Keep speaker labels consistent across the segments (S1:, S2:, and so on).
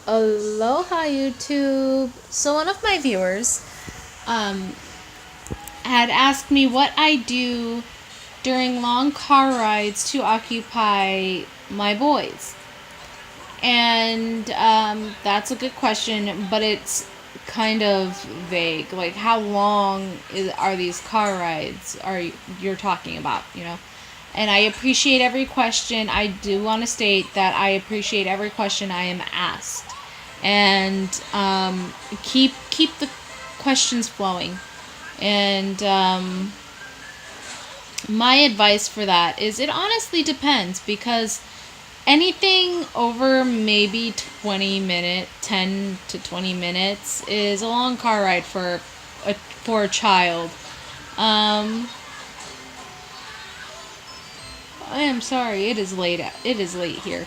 S1: Aloha YouTube. So one of my viewers um, had asked me what I do during long car rides to occupy my boys. And that's a good question, but it's kind of vague. Like, how long are these car rides you're talking about, And I appreciate every question. I do want to state that I appreciate every question I am asked, and keep the questions flowing. And my advice for that is it honestly depends, because anything over maybe 10 to 20 minutes is a long car ride for a child. Um, I am sorry, it is late. It is late here.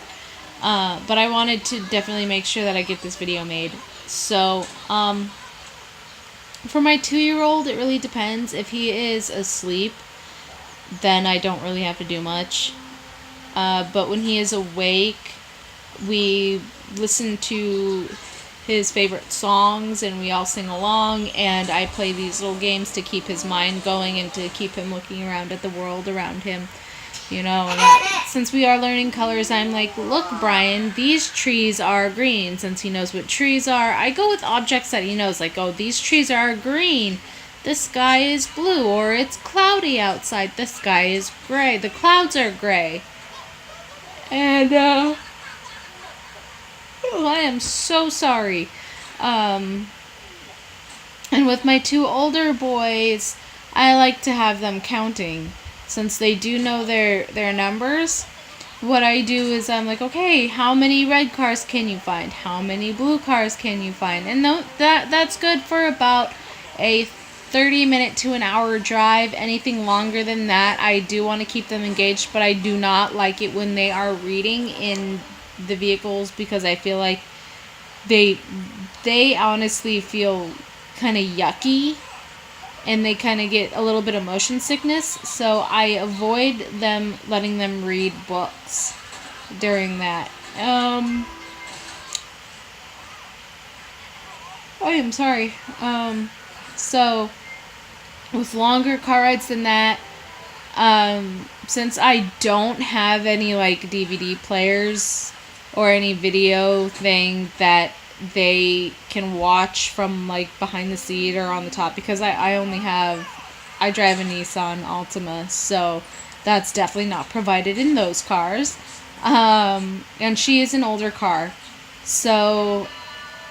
S1: But I wanted to definitely make sure that I get this video made. So, for my 2-year-old, it really depends. If he is asleep, then I don't really have to do much. But when he is awake, we listen to his favorite songs and we all sing along, and I play these little games to keep his mind going and to keep him looking around at the world around him. Since we are learning colors, I'm like, look, Brian, these trees are green. Since he knows what trees are, I go with objects that he knows, like, oh, these trees are green. The sky is blue, or it's cloudy outside. The sky is gray. The clouds are gray. And, I am so sorry. And with my 2 older boys, I like to have them counting. Since they do know their numbers, what I do is I'm like, okay, how many red cars can you find? How many blue cars can you find? And that's good for about a 30-minute to an hour drive. Anything longer than that, I do want to keep them engaged, but I do not like it when they are reading in the vehicles, because I feel like they honestly feel kind of yucky, and they kind of get a little bit of motion sickness. So I avoid letting them read books during that. I am sorry. So with longer car rides than that, since I don't have any like DVD players or any video thing that they can watch from like behind the seat or on the top, because I drive a Nissan Altima, so that's definitely not provided in those cars. And she is an older car. So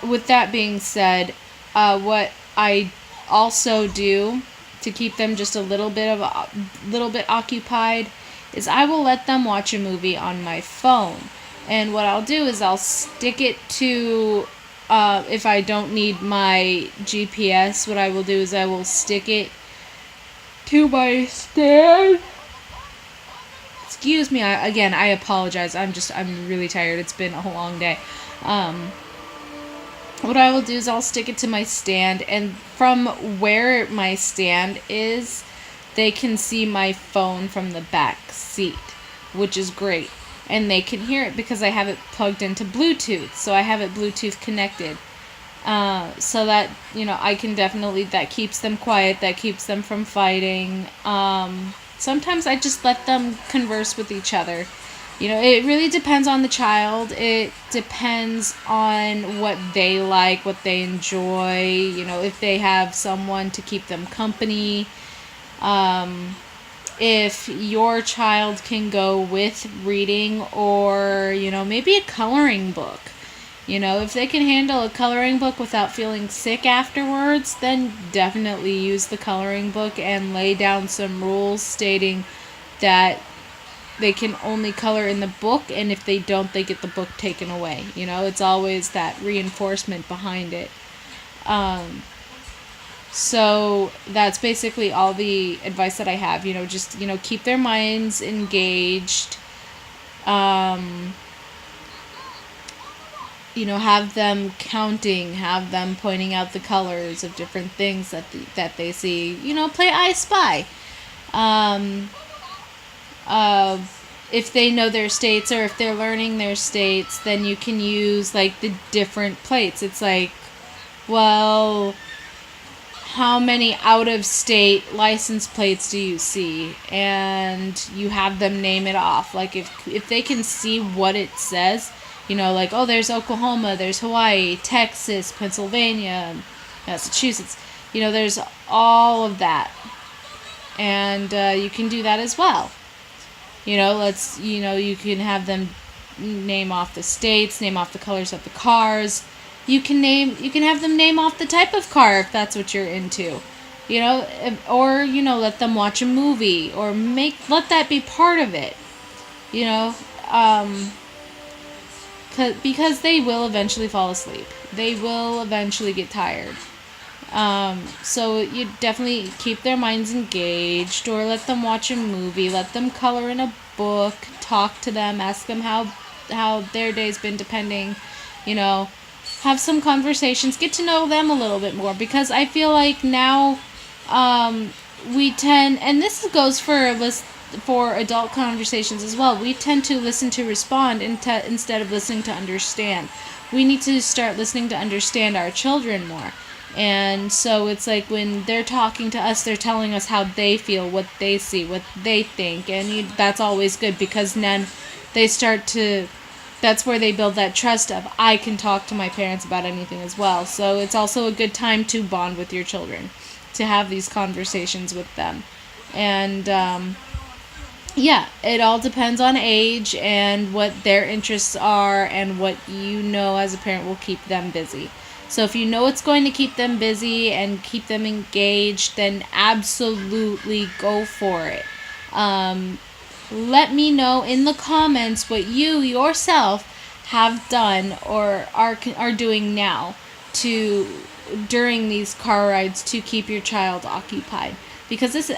S1: with that being said, what I also do to keep them just a little bit occupied is I will let them watch a movie on my phone. And what I'll do is I'll stick it to, if I don't need my GPS, what I will do is I will stick it to my stand. Excuse me, I apologize. I'm really tired. It's been a long day. What I will do is I'll stick it to my stand, and from where my stand is, they can see my phone from the back seat, which is great. And they can hear it because I have it plugged into Bluetooth, so I have it Bluetooth connected. So that, I can definitely, that keeps them quiet, that keeps them from fighting. Sometimes I just let them converse with each other. It really depends on the child. It depends on what they like, what they enjoy, if they have someone to keep them company. If your child can go with reading, or, maybe a coloring book. If they can handle a coloring book without feeling sick afterwards, then definitely use the coloring book and lay down some rules stating that they can only color in the book, and if they don't, they get the book taken away. It's always that reinforcement behind it. So that's basically all the advice that I have. Just, keep their minds engaged. Have them counting, have them pointing out the colors of different things that they see. Play I Spy. if they know their states or if they're learning their states, then you can use like the different plates. It's like, well, how many out of state license plates do you see? And you have them name it off. Like if they can see what it says, you know, like, oh, there's Oklahoma, there's Hawaii, Texas, Pennsylvania, Massachusetts, you know, there's all of that. And you can do that as well. You know, you can have them name off the states, name off the colors of the cars. You can have them name off the type of car if that's what you're into. You know, or, you know, let them watch a movie or let that be part of it. You know, because they will eventually fall asleep. They will eventually get tired. So you definitely keep their minds engaged, or let them watch a movie, let them color in a book, talk to them, ask them how their day's been, depending, you know, have some conversations, get to know them a little bit more, because I feel like now, we tend, and this goes for adult conversations as well, we tend to listen to respond instead of listening to understand. We need to start listening to understand our children more. And so it's like when they're talking to us, they're telling us how they feel, what they see, what they think. And that's always good, because then they that's where they build that trust of, I can talk to my parents about anything as well. So it's also a good time to bond with your children, to have these conversations with them. And yeah, it all depends on age and what their interests are, and what you know as a parent will keep them busy. So if you know it's going to keep them busy and keep them engaged, then absolutely go for it. Let me know in the comments what you yourself have done or are doing now during these car rides to keep your child occupied. Because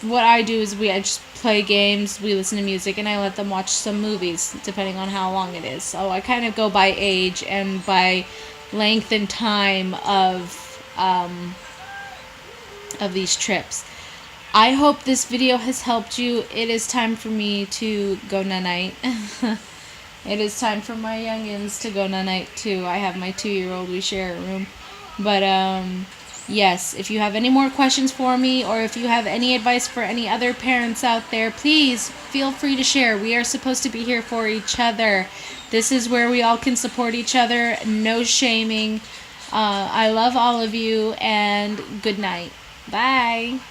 S1: what I do is I just play games, we listen to music, and I let them watch some movies, depending on how long it is. So I kind of go by age and by length and time of these trips. I hope this video has helped you. It is time for me to go night. It is time for my youngins to go night too. I have my 2-year-old. We share a room. But yes, if you have any more questions for me, or if you have any advice for any other parents out there, please feel free to share. We are supposed to be here for each other. This is where we all can support each other. No shaming. I love all of you, and good night. Bye.